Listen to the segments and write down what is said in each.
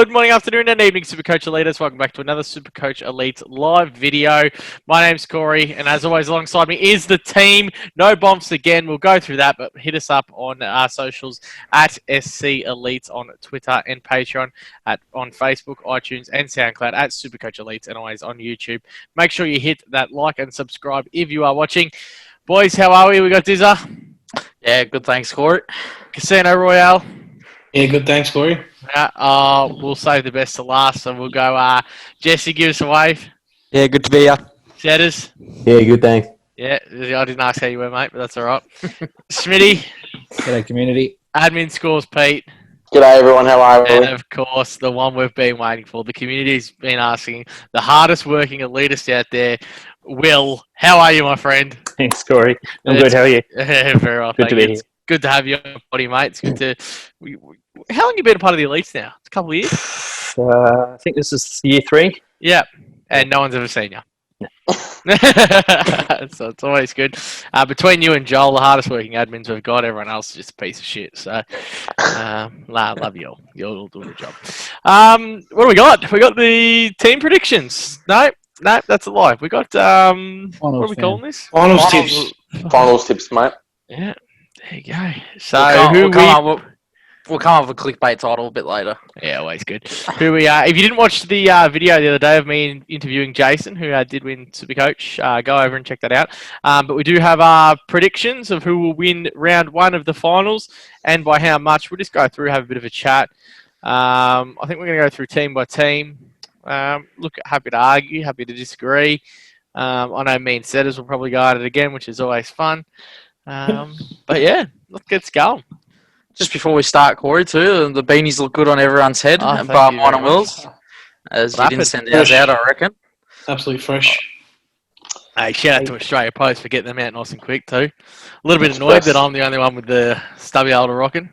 Good morning, afternoon, and evening, SuperCoach Elites. Welcome back to another SuperCoach Elite live video. My name's Corey, and as always, alongside me is the team. No bombs again. We'll go through that, but hit us up on our socials at SC Elites on Twitter and Patreon, on Facebook, iTunes, and SoundCloud at SuperCoach Elites, and always on YouTube. Make sure you hit that like and subscribe if you are watching. Boys, how are we? We got DIZZA. Yeah, good. Thanks, Corey. Casino Royale. Yeah, good. Thanks, Corey. We'll save the best to last, so we'll go. Jesse, give us a wave. Yeah, good to be here. Shatters. Yeah, good, thanks. Yeah, I didn't ask how you were, mate, but that's all right. SMITTY. G'day, community. Admin Scores, Pete. G'day, everyone. How are we? And, of course, the one we've been waiting for. The community's been asking. The hardest working elitist out there. Will, how are you, my friend? Thanks, Corey. I'm good. How are you? Very well, Good to be here. It's good to have you on, buddy, mate. It's good to... How long have you been a part of the elites now? It's a couple of years? I think this is year 3. Yeah, and no one's ever seen you. So it's always good. Between you and Joel, the hardest working admins we've got, everyone else is just a piece of shit. So, love you all. You're all doing a job. What do we got? We got the team predictions. No, that's a lie. We got, what are we calling this? Finals tips. Finals tips, mate. Yeah, there you go. So, We'll come up with a clickbait title a bit later. Yeah, always good. Who we if you didn't watch the video the other day of me interviewing Jason, who did win SuperCoach, go over and check that out. But we do have our predictions of who will win round 1 of the finals and by how much. We'll just go through, have a bit of a chat. I think we're going to go through team by team. Look, happy to argue, happy to disagree. I know me and Setters will probably go at it again, which is always fun. But yeah, let's get going. Just before we start, Corey, too, the beanies look good on everyone's head, bar mine and Will's. As you didn't send ours out, I reckon. Absolutely fresh. Hey, shout out to Australia Post for getting them out nice and quick too. A little bit annoyed that I'm the only one with the stubby holder rocking.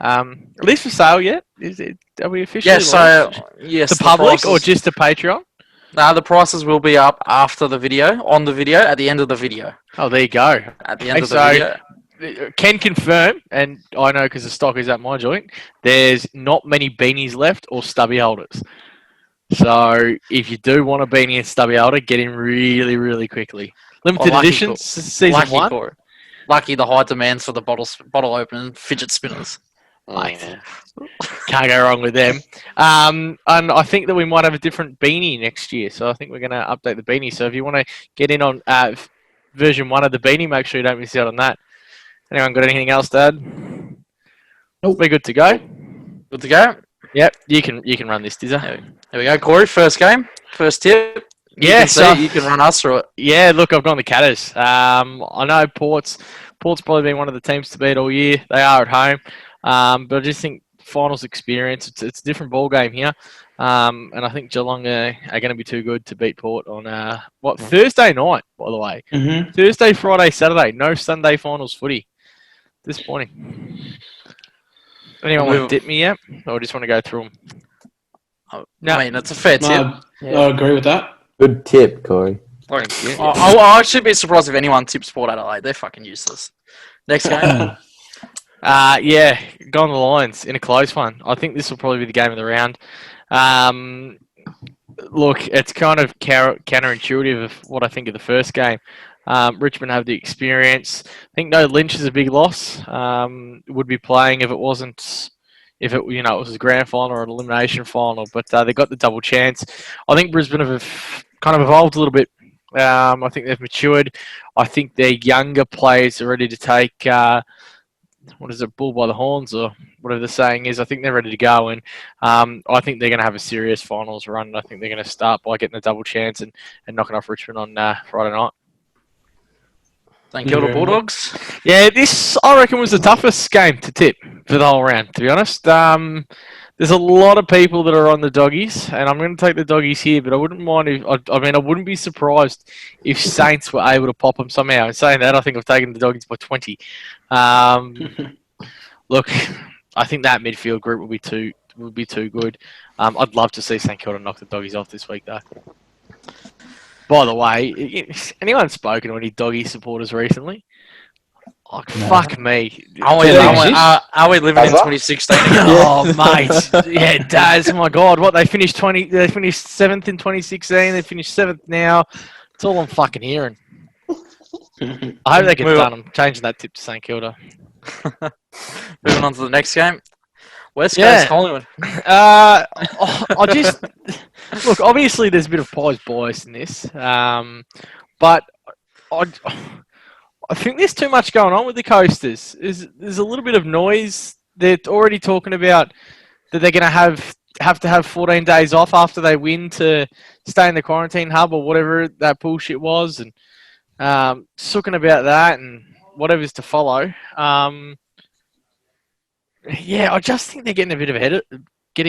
At least for sale yet? Are we officially? Yeah, so yes, the public or just the Patreon? No, the prices will be up after the video, on the video, at the end of the video. Oh, there you go. At the end of the video. Can confirm, and I know because the stock is at my joint, there's not many beanies left or stubby holders. So if you do want a beanie and stubby holder, get in really, really quickly. Limited editions, season 1. Lucky the high demands for the bottle opening fidget spinners. Mate, can't go wrong with them. And I think that we might have a different beanie next year. So I think we're going to update the beanie. So if you want to get in on version 1 of the beanie, make sure you don't miss out on that. Anyone got anything else to add? Nope. We're good to go. Good to go? Yep, you can run this, DIZZA. There we go, Corey. First game, first tip. You can run us through it. Yeah, look, I've gone the Catters. I know Port's probably been one of the teams to beat all year. They are at home, but I just think finals experience. It's a different ball game here, and I think Geelong are going to be too good to beat Port on Thursday night. By the way, Thursday, Friday, Saturday. No Sunday finals footy. Disappointing. Anyone want to dip me yet? Or just want to go through them? No. I mean, that's a fair tip. I agree with that. Good tip, Corey. I'll actually be surprised if anyone tips Port Adelaide. They're fucking useless. Next game. Yeah, go on the Lions in a close one. I think this will probably be the game of the round. Look, it's kind of counterintuitive of what I think of the first game. Richmond have the experience. I think no Lynch is a big loss. Would be playing if it wasn't, it was a grand final or an elimination final. But they got the double chance. I think Brisbane have kind of evolved a little bit. I think they've matured. I think their younger players are ready to take bull by the horns or whatever the saying is. I think they're ready to go, and I think they're going to have a serious finals run. I think they're going to start by getting a double chance and knocking off Richmond on Friday night. Thank you, Kilda Bulldogs. Yeah, this, I reckon, was the toughest game to tip for the whole round, to be honest. There's a lot of people that are on the doggies, and I'm going to take the doggies here, but I wouldn't mind if, I wouldn't be surprised if Saints were able to pop them somehow. In saying that, I think I've taken the doggies by 20. Look, I think that midfield group would be too good. I'd love to see St Kilda knock the doggies off this week, though. By the way, anyone spoken to any doggy supporters recently? Oh, fuck me. Are we living in 2016 again? Oh, mate. Yeah, Daz. My God, what they finished 20? They finished 7th in 2016. They finished 7th now. It's all I'm fucking hearing. I hope they get done. I'm changing that tip to St Kilda. Moving on to the next game. West Coast Collingwood. I just look. Obviously, there's a bit of Pies bias in this, but I think there's too much going on with the Coasters. There's a little bit of noise. They're already talking about that they're going to have to have 14 days off after they win to stay in the quarantine hub or whatever that bullshit was, and talking about that and whatever's to follow. Yeah, I just think they're getting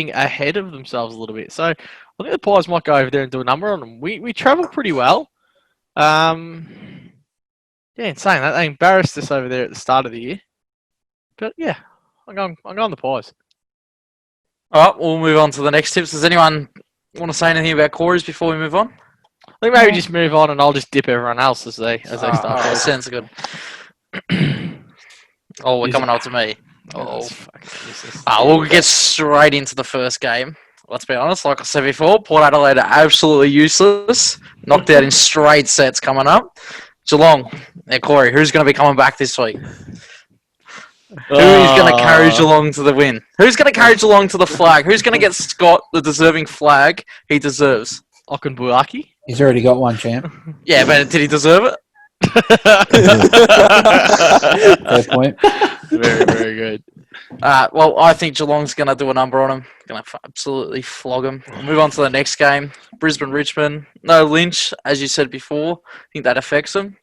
ahead of themselves a little bit. So I think the Pies might go over there and do a number on them. We travel pretty well. Yeah, in saying that, they embarrassed us over there at the start of the year. But yeah, I'm going the Pies. All right, we'll move on to the next tips. Does anyone want to say anything about Corey's before we move on? I think maybe just move on and I'll just dip everyone else as they start. All right, sounds good. Oh, we're coming up to me. Oh, we'll get straight into the first game. Let's be honest, like I said before, Port Adelaide are absolutely useless. Knocked out in straight sets coming up. Geelong. Now, Corey, who's going to be coming back this week? Who is going to carry Geelong to the win? Who's going to carry Geelong to the flag? Who's going to get Scott the deserving flag he deserves? Okunbuaki? He's already got one, champ. Yeah, but did he deserve it? Fair point. Very, very good. Well, I think Geelong's going to do a number on him. Going to absolutely flog him. We'll move on to the next game. Brisbane-Richmond. No Lynch, as you said before. I think that affects them.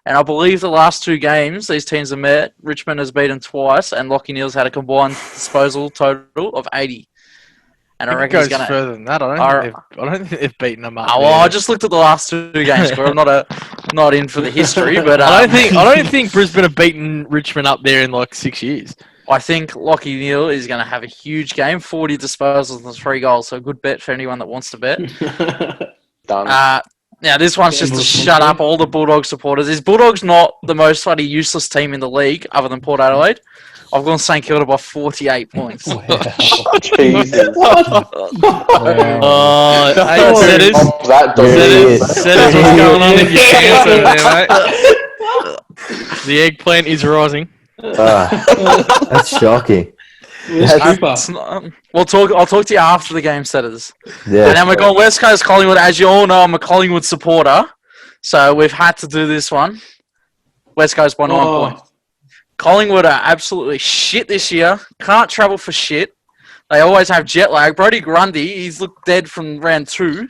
And I believe the last two games these teams have met, Richmond has beaten twice, and Lachie Neale's had a combined disposal total of 80. And I reckon it goes further than that. I don't think they've beaten them up. Oh, well, I just looked at the last two games. I'm not in for the history, but I don't think Brisbane have beaten Richmond up there in like 6 years. I think Lachie Neale is going to have a huge game, 40 disposals and 3 goals. So a good bet for anyone that wants to bet. Done. Now, this one's just to shut up all the Bulldog supporters. Is Bulldogs not the most bloody useless team in the league other than Port Adelaide? I've gone St Kilda by 48 points. Jesus. Setters, what's going on in your pants over there, mate? The eggplant is rising. That's shocking. I'll talk to you after the game, Setters. Yeah. And then we're going West Coast Collingwood. As you all know, I'm a Collingwood supporter, so we've had to do this one. West Coast by 9 points. Collingwood are absolutely shit this year. Can't travel for shit. They always have jet lag. Brodie Grundy, he's looked dead from round 2.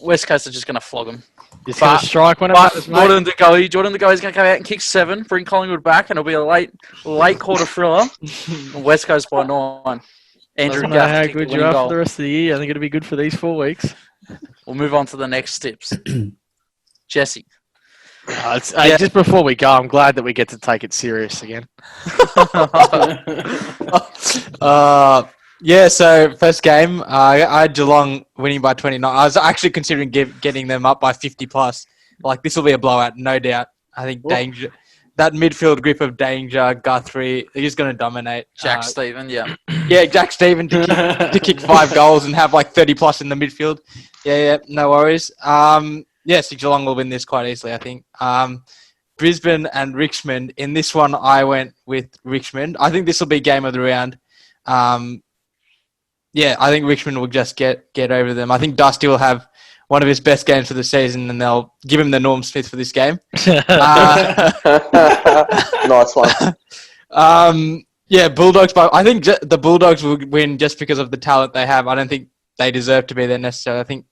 West Coast are just going to flog him. He's going to strike one of us, Jordan De Goey is going to come out and kick 7, bring Collingwood back, and it'll be a late quarter thriller. And West Coast by 9. Andrew Doesn't know how good you are for the rest of the year. I think it'll be good for these 4 weeks. We'll move on to the next tips. Jesse. Just before we go, I'm glad that we get to take it serious again. Yeah, so first game, I had Geelong winning by 29. I was actually considering getting them up by 50 plus. Like, this will be a blowout, no doubt. I think Danger, that midfield grip of Danger, Guthrie, they're just going to dominate. Jack Stephen, yeah. Yeah, Jack Stephen to kick 5 goals and have like 30 plus in the midfield. Yeah, no worries. Yes, Geelong will win this quite easily, I think. Brisbane and Richmond. In this one, I went with Richmond. I think this will be game of the round. Yeah, I think Richmond will just get over them. I think Dusty will have one of his best games for the season, and they'll give him the Norm Smith for this game. Nice one. Yeah, Bulldogs. But I think the Bulldogs will win just because of the talent they have. I don't think they deserve to be there necessarily. I think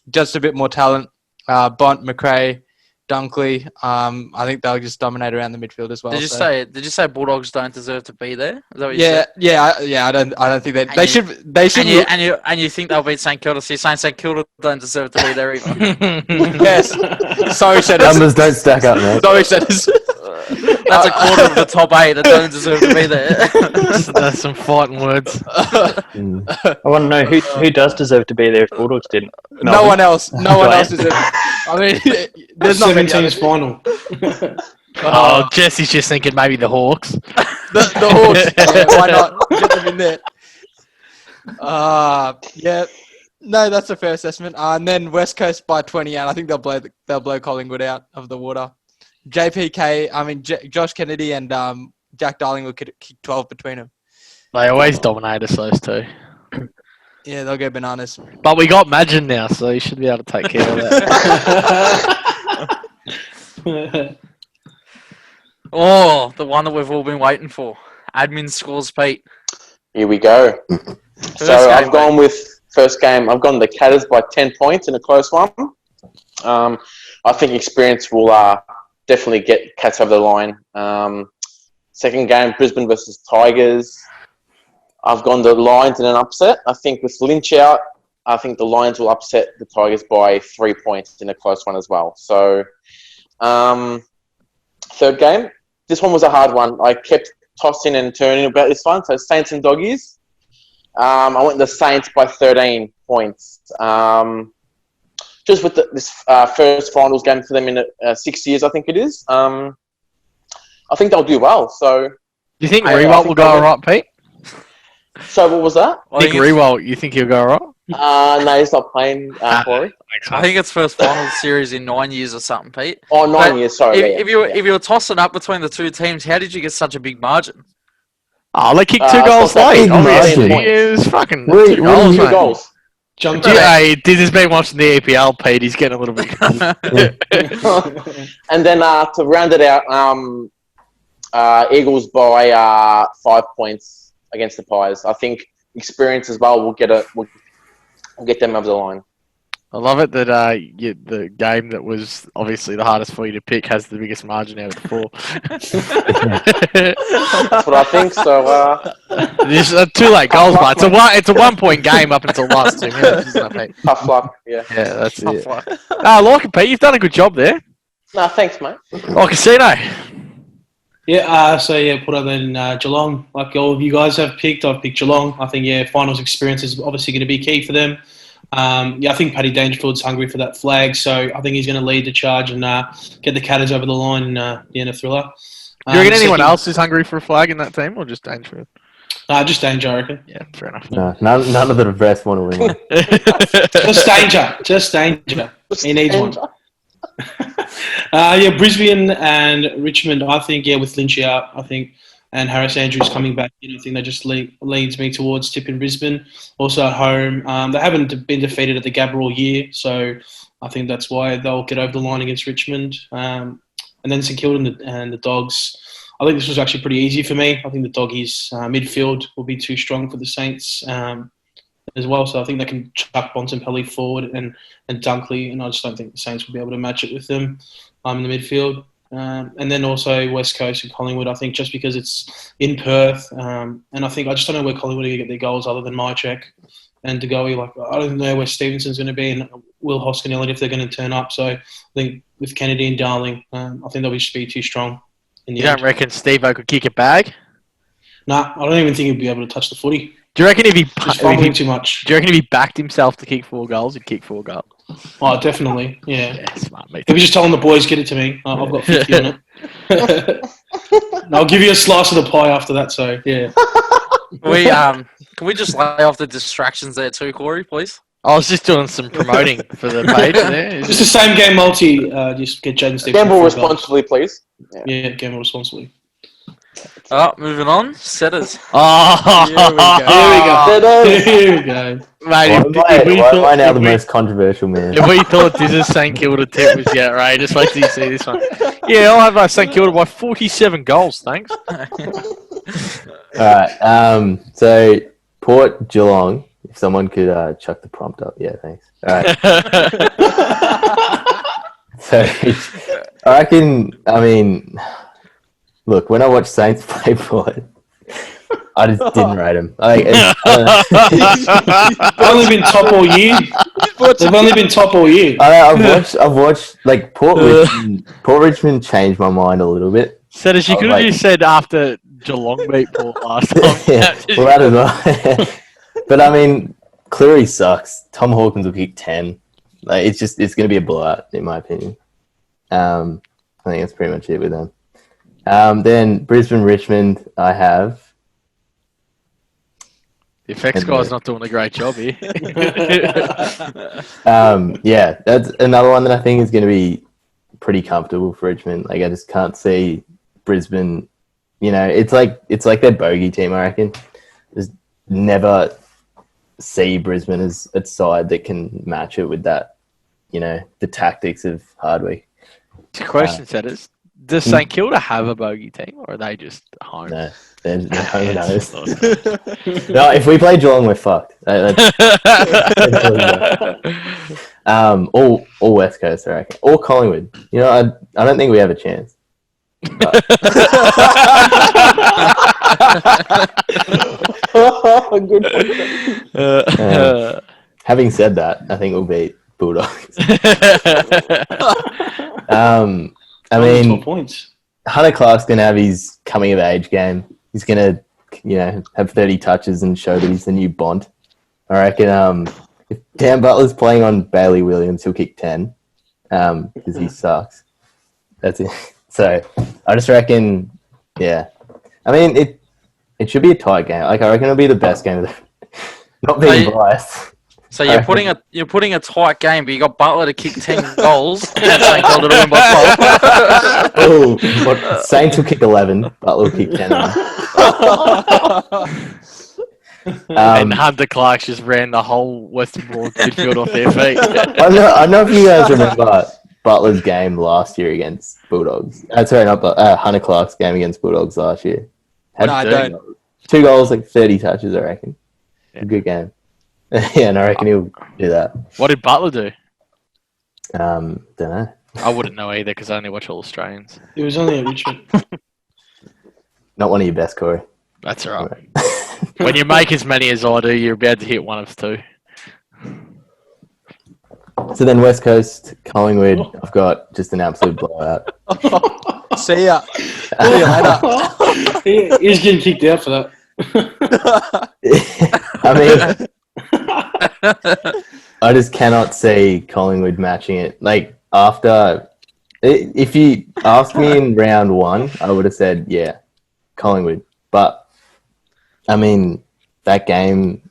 just a bit more talent. Bont, McRae, Dunkley. I think they'll just dominate around the midfield as well. Did you say Bulldogs don't deserve to be there? Is that what you said? Yeah. I don't think they should. They should. And you think they'll beat St Kilda? So you're saying St Kilda don't deserve to be there either? Yes. Sorry, Setters. Numbers don't stack up, mate. Sorry, Setters. That's a quarter of the top 8 that don't deserve to be there. That's some fighting words. I want to know who does deserve to be there if Bulldogs didn't. No one else. No one else deserves. I mean, there's not many 17's final. Oh, Jesse's just thinking maybe the Hawks. The Hawks. Yeah, why not? Get them in there. Yeah. No, that's a fair assessment. And then West Coast by 28. I think they'll blow Collingwood out of the water. JPK. I mean, Josh Kennedy and Jack Darling will kick 12 between them. They always dominate us, those two. Yeah, they'll go bananas. But we got Magin now, so you should be able to take care of that. Oh, the one that we've all been waiting for. Admin scores, Pete. Here we go. So I've gone with first game. I've gone the Catters by 10 points in a close one. I think experience will definitely get Cats over the line. Second game, Brisbane versus Tigers. I've gone the Lions in an upset. I think with Lynch out, I think the Lions will upset the Tigers by 3 points in a close one as well. So, third game. This one was a hard one. I kept tossing and turning about this one. So, Saints and Doggies. I went the Saints by 13 points. Just with this first finals game for them in 6 years, I think it is. I think they'll do well. So, Do you think Rewalt will go alright, Pete? So what was that? Nick Rewalt, you think he'll go alright? No, he's not playing, Corey. I think it's first final series in 9 years or something, Pete. Oh, 9 years, sorry. If you were tossing up between the two teams, how did you get such a big margin? Oh, they kicked 2 goals late. Obviously, it was fucking 2 goals, Two mate. goals. Hey, Dizzy's been watching the EPL, Pete. He's getting a little bit. And then to round it out, Eagles by 5 points against the Pies. I think experience as well will get them over the line. I love it that the game that was obviously the hardest for you to pick has the biggest margin out of the 4. That's what I think. So There's 2 late goals, mate. It's a 1 point game up until the last 2 minutes, isn't it, Pete? tough luck. Yeah. Yeah, that's Tough it. luck. I like it, Pete. You've done a good job there. No, thanks, mate. Oh, Casino. Yeah, put on then Geelong. Like all of you guys have picked, I've picked Geelong. I think, finals experience is obviously going to be key for them. I think Paddy Dangerfield's hungry for that flag, so I think he's going to lead the charge and get the Catters over the line in the end of Thriller. Do you reckon anyone else is hungry for a flag in that team, or just Dangerfield? Just Danger, I reckon. Yeah, fair enough. No, none of the best want to win. Just Danger. He needs one. Brisbane and Richmond, I think, with Lynch out, I think, and Harris Andrews coming back in, I think that just leads me towards tipping Brisbane. Also at home, they haven't been defeated at the Gabba all year, so I think that's why they'll get over the line against Richmond. And then St Kilda and the Dogs. I think this was actually pretty easy for me. I think the Doggies midfield will be too strong for the Saints as well, so I think they can chuck Bontempelli forward and Dunkley, and I just don't think the Saints will be able to match it with them in the midfield. And then also West Coast and Collingwood, I think, just because it's in Perth, and I think I just don't know where Collingwood are going to get their goals other than Mychek and De Goey. Like, I don't know where Stevenson's going to be and Will Hoskin-Elliott if they're going to turn up. So I think with Kennedy and Darling, I think they'll just be too strong. You don't reckon Steve-O could kick a bag? Nah, I don't even think he'd be able to touch the footy. Do you reckon if he too much? Do you reckon if he backed himself to kick 4 goals, he'd kick 4 goals? Oh, definitely. Yeah. Smart, mate. He was just telling the boys, get it to me. I've got 50 on it. I'll give you a slice of the pie after that. So yeah. Can we just lay off the distractions there too, Corey, please? I was just doing some promoting for the page there. Just the same game multi. Just get Jaden Stevenson. Gamble responsibly, please. Yeah, gamble responsibly. Moving on. Setters. Oh, Here we go. Mate, Why am I now the most controversial man? if we thought this St Kilda tip was outrageous, wait till you see this one. Yeah, I'll have St Kilda by 47 goals, thanks. Alright, so Port Geelong, if someone could chuck the prompt up. Yeah, thanks. Alright. So, look, when I watched Saints play Port, I just didn't rate them. They've only been top all year. They've only been top all year. I've watched like Port Richmond changed my mind a little bit. So as you could have just said after Geelong beat Port last time. Yeah, well, that as well. But I mean, Cleary sucks. Tom Hawkins will kick 10. Like it's going to be a blowout in my opinion. I think that's pretty much it with them. Then Brisbane, Richmond, I have. The effects guy's not doing a great job here. Yeah, that's another one that I think is going to be pretty comfortable for Richmond. Like, I just can't see Brisbane. You know, it's like their bogey team, I reckon. Just never see Brisbane as a side that can match it with that, you know, the tactics of Hardwick. Two questions, Setters. Does St Kilda have a bogey team, or are they just home? No, they're home and others. No, if we play Geelong, we're fucked. All West Coast, I reckon. Or Collingwood. You know, I don't think we have a chance. But... Good. Having said that, I think we'll beat Bulldogs. I mean, 12 points. Hunter Clark's going to have his coming of age game. He's going to, you know, have 30 touches and show that he's the new Bond. I reckon if Dan Butler's playing on Bailey Williams, he'll kick 10 because he sucks. That's it. So I just reckon, yeah. I mean, it should be a tight game. Like, I reckon it'll be the best game of the... Not being biased. So you're putting a tight game, but you got Butler to kick 10 goals and St Kilda to win by 12. Oh, Saints will kick 11, Butler will kick 10. And Hunter Clark just ran the whole Western Broad midfield off their feet. I don't know if you guys remember Butler's game last year against Bulldogs. Sorry, not Hunter Clark's game against Bulldogs last year. No, I don't. 2 goals, like 30 touches, I reckon. Yeah. A good game. Yeah, and I reckon he'll do that. What did Butler do? Don't know. I wouldn't know either because I only watch all Australians. It was only at Richmond. Not one of your best, Corey. That's all right. When you make as many as I do, you're about to hit one of 2. So then West Coast, Collingwood, I've got just an absolute blowout. See ya. See you later. He's getting kicked out for that. I mean, I just cannot see Collingwood matching it. Like, if you asked me in round 1, I would have said, yeah, Collingwood. But, I mean, that game,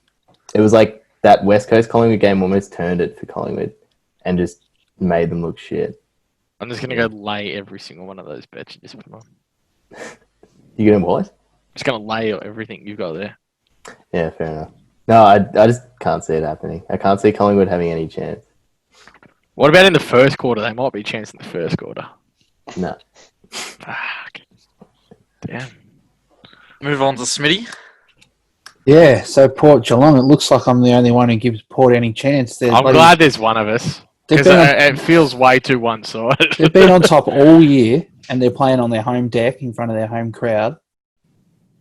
it was like that West Coast Collingwood game almost turned it for Collingwood and just made them look shit. I'm just going to go lay every single one of those bets you just put on. You going to what? Just going to lay everything you've got there. Yeah, fair enough. No, I just can't see it happening. I can't see Collingwood having any chance. What about in the first quarter? They might be a chance in the first quarter. No. Fuck. Damn. Move on to Smitty. Yeah, so Port Geelong, it looks like I'm the only one who gives Port any chance. I'm glad there's one of us. Because it feels way too one-sided. They've been on top all year, and they're playing on their home deck in front of their home crowd.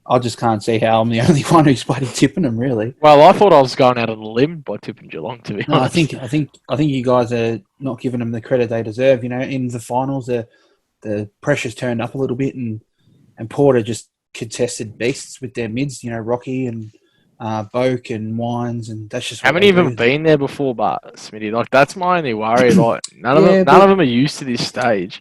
I just can't see how I'm the only one who's bloody tipping them, really. Well, I thought I was going out on a limb by tipping Geelong, to be honest. I think you guys are not giving them the credit they deserve. You know, in the finals, the pressure's turned up a little bit, and Port are just contested beasts with their mids. You know, Rocky and Boak and Wines, and that's just. How many of them have been there before, but Smitty? Like, that's my only worry. Like, none of them are used to this stage.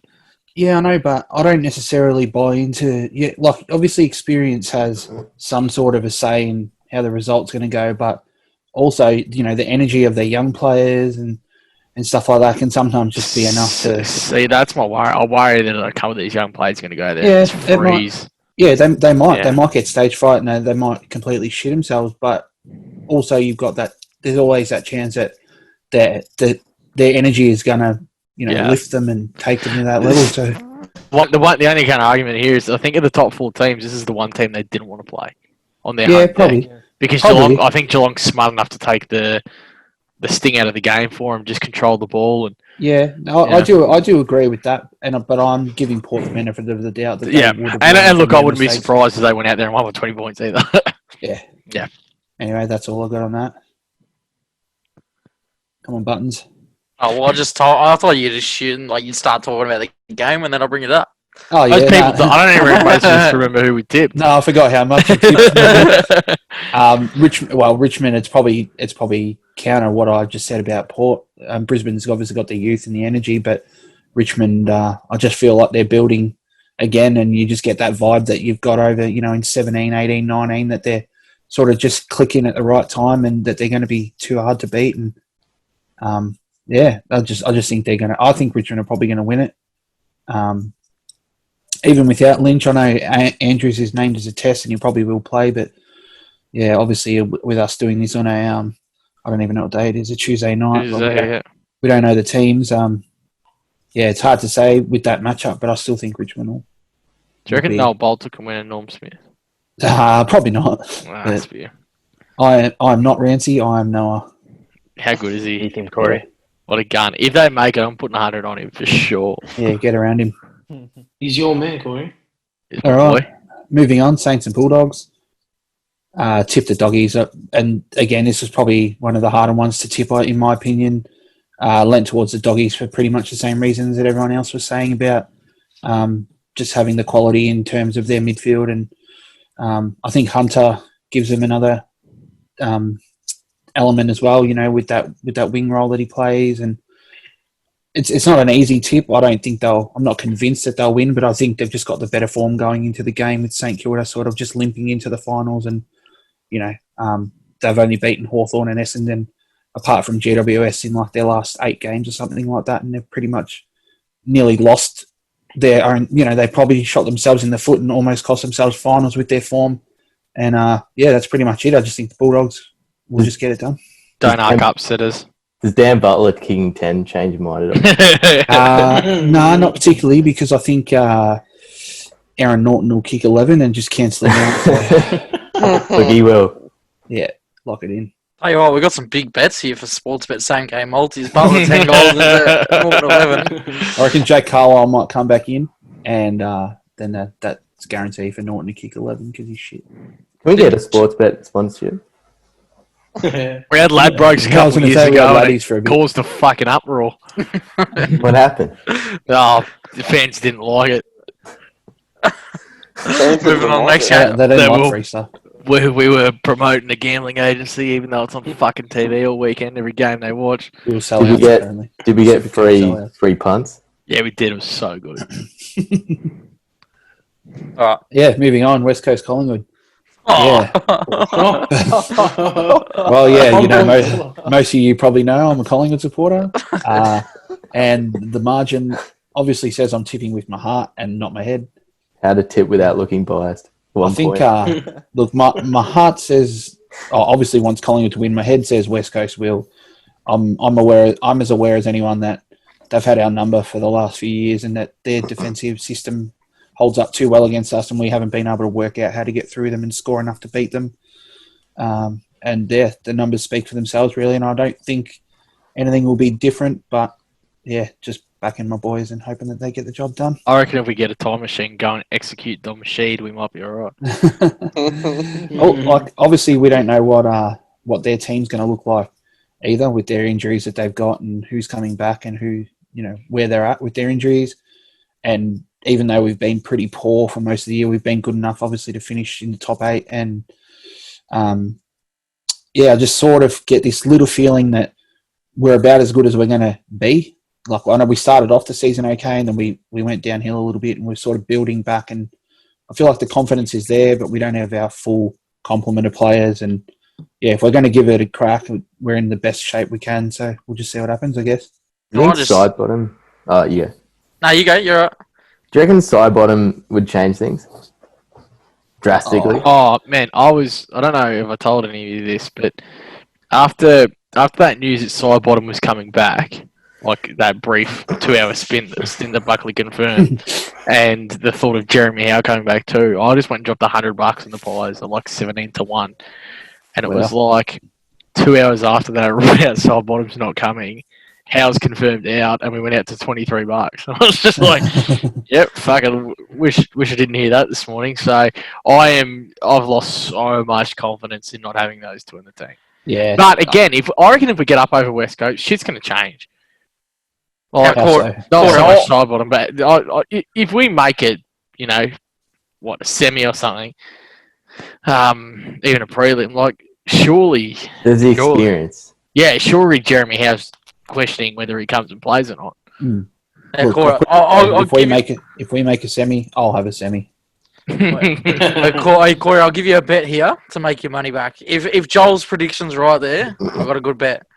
Yeah, I know, but I don't necessarily buy into... Yeah, like, obviously experience has some sort of a say in how the result's going to go, but also, you know, the energy of their young players and stuff like that can sometimes just be enough to... See, that's my worry. I worry that a couple of these young players are going to go there and just freeze. They might get stage fright and they might completely shit themselves, but also you've got that... There's always that chance that their energy is going to... lift them and take them to that level. So, the only kind of argument here is I think of the top 4 teams, this is the one team they didn't want to play on their home probably. deck. Because Geelong, I think Geelong's smart enough to take the sting out of the game for them, just control the ball. And I do agree with that. But I'm giving Port the benefit of the doubt. That and look, I wouldn't be surprised if they went out there and won with 20 points either. Yeah. Anyway, that's all I got on that. Come on, Buttons. Oh, well, I thought you'd just shoot and you'd start talking about the game and then I'll bring it up. Oh, yeah. I don't even remember who we tipped. No, I forgot how much you tipped. Richmond, it's probably counter what I just said about Port. Brisbane's obviously got the youth and the energy, but Richmond, I just feel like they're building again, and you just get that vibe that you've got over, in 17, 18, 19, that they're sort of just clicking at the right time and that they're going to be too hard to beat. And I just think they're going to. I think Richmond are probably going to win it. Even without Lynch, I know Andrews is named as a test and he probably will play, but yeah, obviously with us doing this on a, I don't even know what day it is, a Tuesday night. We don't know the teams. It's hard to say with that matchup, but I still think Richmond will. Do you reckon Noel Bolter can win a Norm Smith? Probably not. That's fair. I'm not Rancy. I am Noah. How good is he? Ethan Corey. Yeah. What a gun. If they make it, I'm putting 100 on him for sure. Yeah, get around him. He's your man, Corey. All right. Moving on, Saints and Bulldogs. Tip the doggies up. And again, this was probably one of the harder ones to tip, in my opinion. Lent towards the doggies for pretty much the same reasons that everyone else was saying about just having the quality in terms of their midfield. And I think Hunter gives them another element as well, with that wing role that he plays. And it's not an easy tip. I don't think I'm not convinced that they'll win, but I think they've just got the better form going into the game with St Kilda sort of just limping into the finals. And, they've only beaten Hawthorn and Essendon apart from GWS in like their last 8 games or something like that. And they've pretty much nearly lost their own, they probably shot themselves in the foot and almost cost themselves finals with their form. And that's pretty much it. I just think the Bulldogs will just get it done. Don't arc upsetters. Does Dan Butler kicking 10 change your mind at all? No, not particularly, because I think Aaron Norton will kick 11 and just cancel it out. Look, he will. Yeah, lock it in. Tell you what, we've got some big bets here for Sportsbet same game multis. Butler 10 goals into Norton 11. I reckon Jake Carlisle might come back in, and then that's guaranteed for Norton to kick 11 because he's shit. Can we get a Sportsbet sponsorship? We had Ladbrokes a couple of years ago and it caused a fucking uproar. What happened? Oh, the fans didn't like it. Moving on next game. They don't like free stuff. We were promoting a gambling agency, even though it's on fucking TV all weekend, every game they watch. We'll sell Did we get free punts? Yeah, we did. It was so good. All right. Yeah, moving on. West Coast Collingwood. Oh. Yeah. Well, yeah, most of you probably know I'm a Collingwood supporter. And the margin obviously says I'm tipping with my heart and not my head. How to tip without looking biased. I think, look, my heart says, obviously wants Collingwood to win. My head says West Coast will. I'm as aware as anyone that they've had our number for the last few years and that their defensive system holds up too well against us and we haven't been able to work out how to get through them and score enough to beat them. And the numbers speak for themselves, really, and I don't think anything will be different, but, yeah, just backing my boys and hoping that they get the job done. I reckon if we get a time machine, go and execute the machine, we might be all right. Obviously, we don't know what their team's going to look like either with their injuries that they've got and who's coming back and who, where they're at with their injuries. And even though we've been pretty poor for most of the year, we've been good enough, obviously, to finish in the top 8. And, I just sort of get this little feeling that we're about as good as we're going to be. Like, I know we started off the season okay, and then we went downhill a little bit, and we're sort of building back. And I feel like the confidence is there, but we don't have our full complement of players. And, if we're going to give it a crack, we're in the best shape we can. So we'll just see what happens, I guess. I think side bottom. Yeah. No, you go. You're right. Do you reckon side bottom would change things drastically? Oh man, I don't know if I told any of you this, but after that news that side bottom was coming back, like that brief 2-hour spin that Buckley confirmed, and the thought of Jeremy Howe coming back too, I just went and dropped $100 in the Pies at like 17-1, and it was like 2 hours after that I ruled out side bottom's not coming. Howe's confirmed out, and we went out to $23. I was just like, "Yep, fucking wish I didn't hear that this morning." So I've lost so much confidence in not having those two in the team. Yeah, but again, I reckon if we get up over West Coast, shit's going to change. Like, not so much side bottom, but if we make it, a semi or something, even a prelim, like surely there's the experience. Yeah, surely Jeremy Howe's questioning whether he comes and plays or not. Mm. Yeah, Look, Cora, I'll if we give make it, if we make a semi, I'll have a semi. Hey, Corey, I'll give you a bet here to make your money back. If Joel's prediction's right there, I've got a good bet.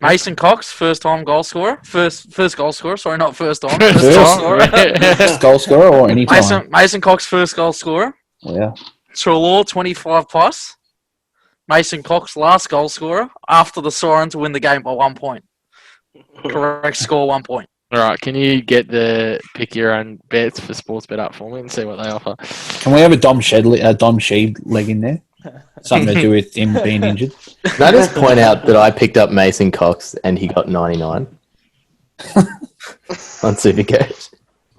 Mason Cox, first goal scorer. First goal scorer. Sorry, not first time. First goal First, scorer. first goal scorer or any time. Mason Cox, first goal scorer. Yeah. Trelaw, 25 plus. Mason Cox, last goal scorer after the Siren to win the game by 1 point. Correct score, 1 point. All right, can you get the pick your own bets for Sportsbet up for me and see what they offer? Can we have a Dom Sheed leg in there? Something to do with him being injured. Can I just point out that I picked up Mason Cox and he got 99 on SuperCoach.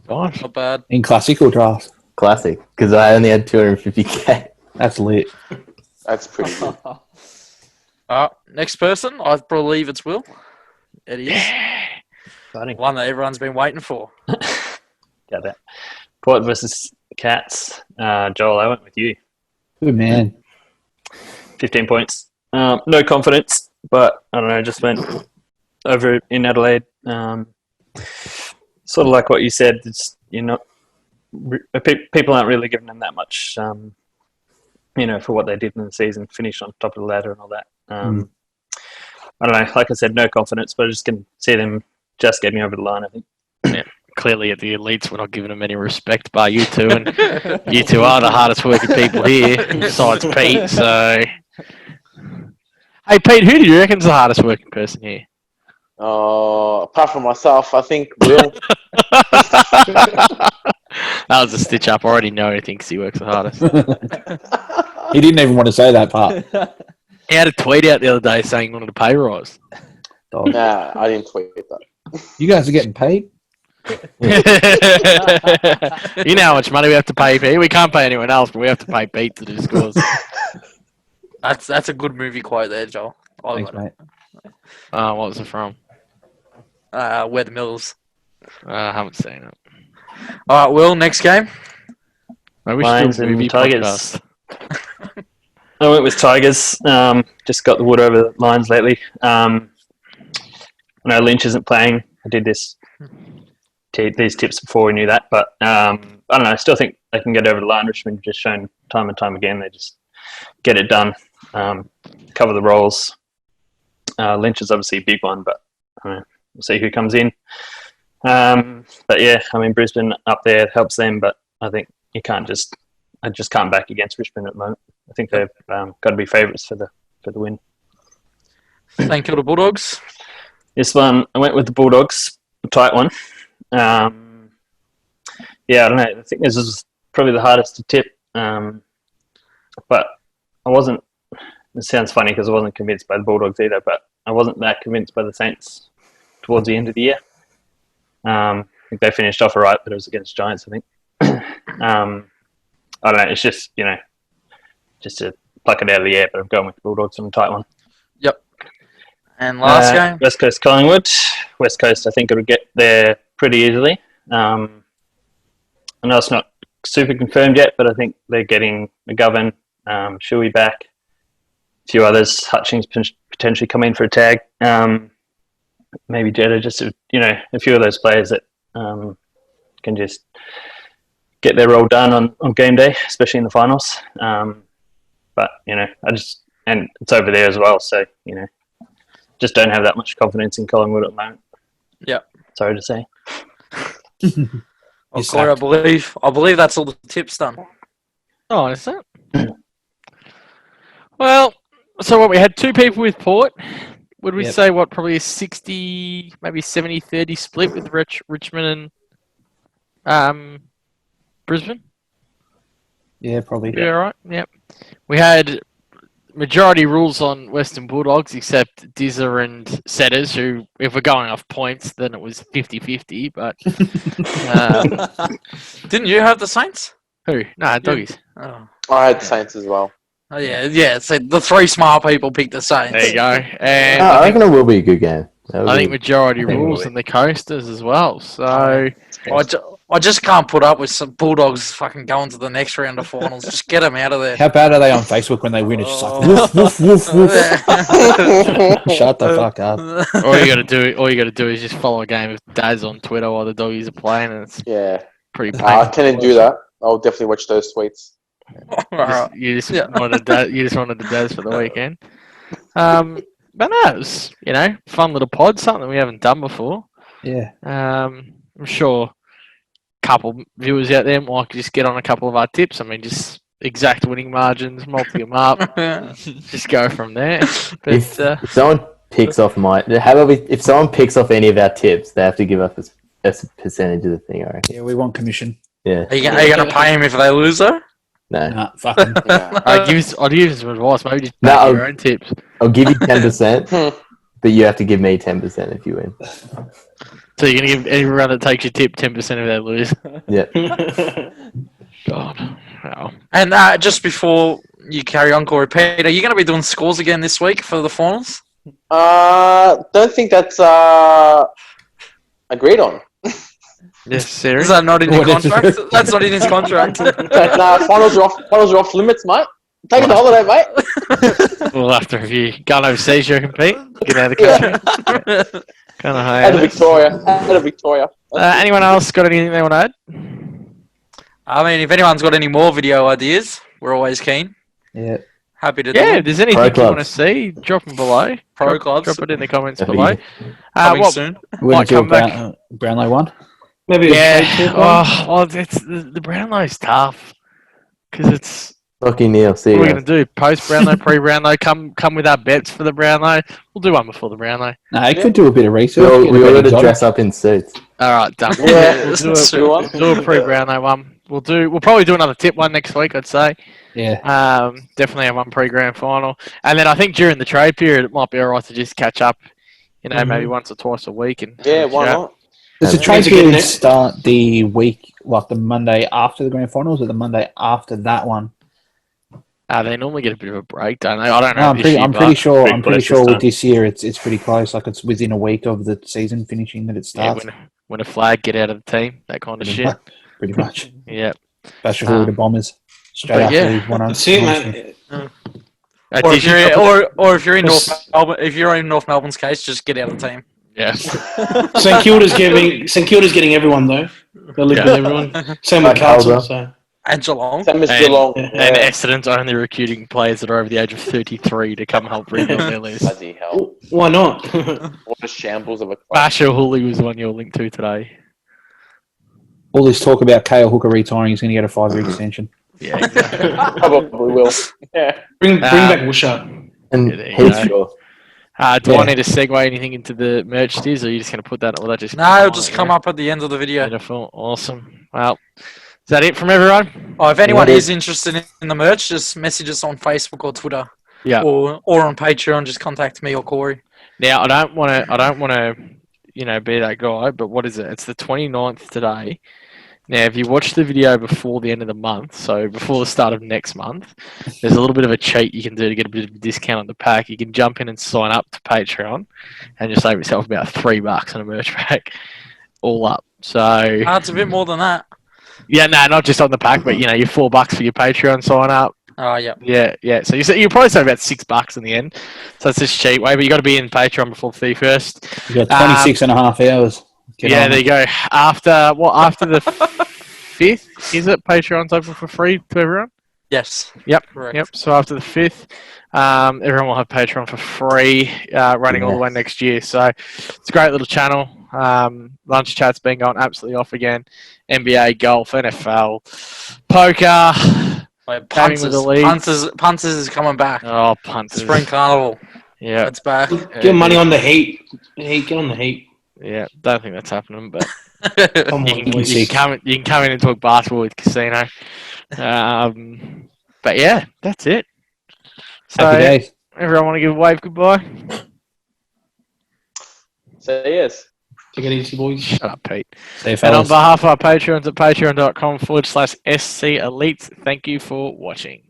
Gosh. Not bad. In classic or draft? Classic, because I only had 250k. That's lit. That's pretty good. Next person, I believe it's Will. It is. Exciting. One that everyone's been waiting for. Got that. Port versus Cats. Joel, I went with you. Good man. 15 points. No confidence, but I don't know, just went over in Adelaide. Sort of like what you said, it's, people aren't really giving them that much, for what they did in the season, finished on top of the ladder and all that. I don't know, like I said, no confidence, but I just can see them just getting over the line, I think. Yeah. Clearly at the elites, we're not giving them any respect by you two, and you two are the hardest working people here, besides Pete, so... Hey, Pete, who do you reckon's the hardest working person here? Apart from myself, I think Will. That was a stitch up. I already know he thinks he works the hardest. He didn't even want to say that part. He had a tweet out the other day saying he wanted a pay rise. Nah, I didn't tweet that. You guys are getting paid? You know how much money we have to pay Pete? We can't pay anyone else, but we have to pay Pete to do scores. That's a good movie quote there, Joel. Thanks, mate. What was it from? Where the Mills. I haven't seen it. All right, Will, next game. Maybe we Lions should do a movie and Tigers. podcast. I went with Tigers. Just got the wood over the Lions lately. I know Lynch isn't playing. I did these tips before we knew that, but I don't know. I still think they can get over the line. Richmond have just shown time and time again they just get it done, cover the roles. Lynch is obviously a big one, but I don't know, we'll see who comes in. But yeah, I mean Brisbane up there helps them, but I think I just can't back against Richmond at the moment. I think they've got to be favourites for the win. Thank you to Bulldogs. This one, I went with the Bulldogs, a tight one. Yeah, I don't know. I think this is probably the hardest to tip. But I wasn't, it sounds funny because I wasn't convinced by the Bulldogs either, but I wasn't that convinced by the Saints towards the end of the year. I think they finished off all right, but it was against Giants, I think. I don't know. It's just, just to pluck it out of the air, but I'm going with the Bulldogs on a tight one. Yep. And last game? West Coast Collingwood. West Coast, I think, it'll get there pretty easily. I know it's not super confirmed yet, but I think they're getting McGovern, Shuey back, a few others. Hutchings potentially come in for a tag. Maybe Jetta, just a few of those players that can just get their role done on game day, especially in the finals. But and it's over there as well, so just don't have that much confidence in Collingwood at the moment. Yeah. Sorry to say. Well, Corey, I believe that's all the tips done. Oh, is that? Well, so what, we had two people with Port. Would we say probably a 60, maybe 70-30 split with Richmond and Brisbane? Yeah, probably. Yeah, right. Yep. We had majority rules on Western Bulldogs except DIZZA and Setters, who, if we're going off points, then it was 50-50, but... Didn't you have the Saints? Who? No, Doggies. Oh. I had the Saints as well. Oh, yeah. So the three smart people picked the Saints. There you go. And I reckon it will be a good game. I think majority rules and the Coasters as well. So I just can't put up with some Bulldogs fucking going to the next round of finals. Just get them out of there. How bad are they on Facebook when they win? It's just like woof woof woof woof. Shut the fuck up. All you gotta do is just follow a game of Daz on Twitter while the doggies are playing, and it's Yeah. pretty I painful. can't do that. I'll definitely watch those tweets. Alright. You just Yeah. wanted the Daz for the weekend. But no, it was, fun little pod, something we haven't done before. Yeah. I'm sure a couple viewers out there might just get on a couple of our tips. I mean, just exact winning margins, multi them up, just go from there. But If someone picks off if someone picks off any of our tips, they have to give us a percentage of the thing. I reckon. Yeah, we want commission. Yeah. Are you going to pay him if they lose, though? No. Nah, fuck 'em. I'd give you some advice. Maybe just No, back your own tips. I'll give you 10%, but you have to give me 10% if you win. So you're gonna give everyone that takes your tip 10% of their lose. Yeah. God. Wow. And just before you carry on, Corey, Pete, are you going to be doing scores again this week for the finals? Don't think that's agreed on. Yes, serious. Is that not in your contract? That's not in his contract. Nah, finals are off limits, mate. Taking a holiday, mate. We'll have to review. Going overseas, you reckon, Pete? Get out of the country. Kind of high. Out of Victoria. Anyone else got anything they want to add? I mean, if anyone's got any more video ideas, we're always keen. Yeah. Happy to do Yeah, it. if there's anything you want to see, drop them below. Pro clubs. Drop it in the comments That'd be below. Coming What, soon. We're Might going to come do back. Brownlow one. Maybe Yeah. It's the Brownlow's tough because it's. Lucky Neil. See What you are we guys. gonna do? Post Brownlow, pre Brownlow. Come with our bets for the Brownlow. We'll do one before the Brownlow. No, I could do a bit of research. get a We bit ought to exotic. dress up in suits. All right, done. Yeah, We'll that's a good one. do a pre Brownlow one. We'll probably do another tip one next week. I'd say. Yeah. Definitely have one pre grand final, and then I think during the trade period it might be alright to just catch up. Maybe once or twice a week and Yeah, have a why chat. not? Does the Yeah. trade It's a good period net. start the week, like the Monday after the grand finals, or the Monday after that one? They normally get a bit of a break, don't they? I don't know. No, I'm this year, pretty but- sure. Big I'm pretty place sure this with time. this year, it's pretty close. Like it's within a week of the season finishing that it Yeah, starts. when a flag, get out of the team, that kind of shit. Pretty much. Yeah. Bash the the Bombers straight but after yeah. we've won. See it, man. Or if you're in North Melbourne, if you're in North Melbourne's case, just get out of the team. Yeah. St Kilda's getting everyone though. They're living with everyone. Same with Like Carlton. Kilda. So And Geelong. Same as And- Geelong. Yeah. And Yeah. Essendon's only recruiting players that are over the age of 33 to come help rebuild their list. Bloody hell. why not? What a shambles of a club. Basher Hooley was the one you're linked to today. All this talk about Kale Hooker retiring, he's going to get a 5-year extension. Yeah, exactly. Probably will. Yeah. bring back Wusha. And Yeah, there you he's go. sure. Do I Yeah. need to segue anything into the merch tiers, or are you just going to put that? Or that just No, it'll just come up at the end of the video. Beautiful, awesome. Well, is that it from everyone? Oh, if anyone Yeah, is interested in the merch, just message us on Facebook or Twitter. Yeah. Or on Patreon, just contact me or Corey. Now I don't want to, be that guy. But what is it? It's the 29th today. Now, if you watch the video before the end of the month, so before the start of next month, there's a little bit of a cheat you can do to get a bit of a discount on the pack. You can jump in and sign up to Patreon, and just save yourself about $3 on a merch pack, all up. So It's a bit more than that. yeah, no, not just on the pack, but you're $4 for your Patreon sign up. Oh, yeah. Yeah. So you probably save about $6 in the end. So it's just cheap way, but you got to be in Patreon before the 31st. You've got 26 and a half hours. Get Yeah, on there it. you go. After the 5th, is it? Patreon's open for free to everyone? Yes. Yep. Correct. Yep. So after the 5th, everyone will have Patreon for free, running all the way next year. So it's a great little channel. Lunch chat's been going absolutely off again. NBA, golf, NFL, poker. Wait, Gaming with the leads. Punters is coming back. Oh, punters. Spring Carnival. Yeah. It's back. Get money on the heat. Get on the heat. Yeah. Don't think that's happening, but Come you on, can, boys. you can come in and talk basketball with Casino. But yeah, that's it. So Happy days. everyone want to give a wave goodbye? So yes. Take it easy, boys. Shut up, Pete. See you, And on fellas. behalf of our patrons at patreon.com/SC Elites, thank you for watching.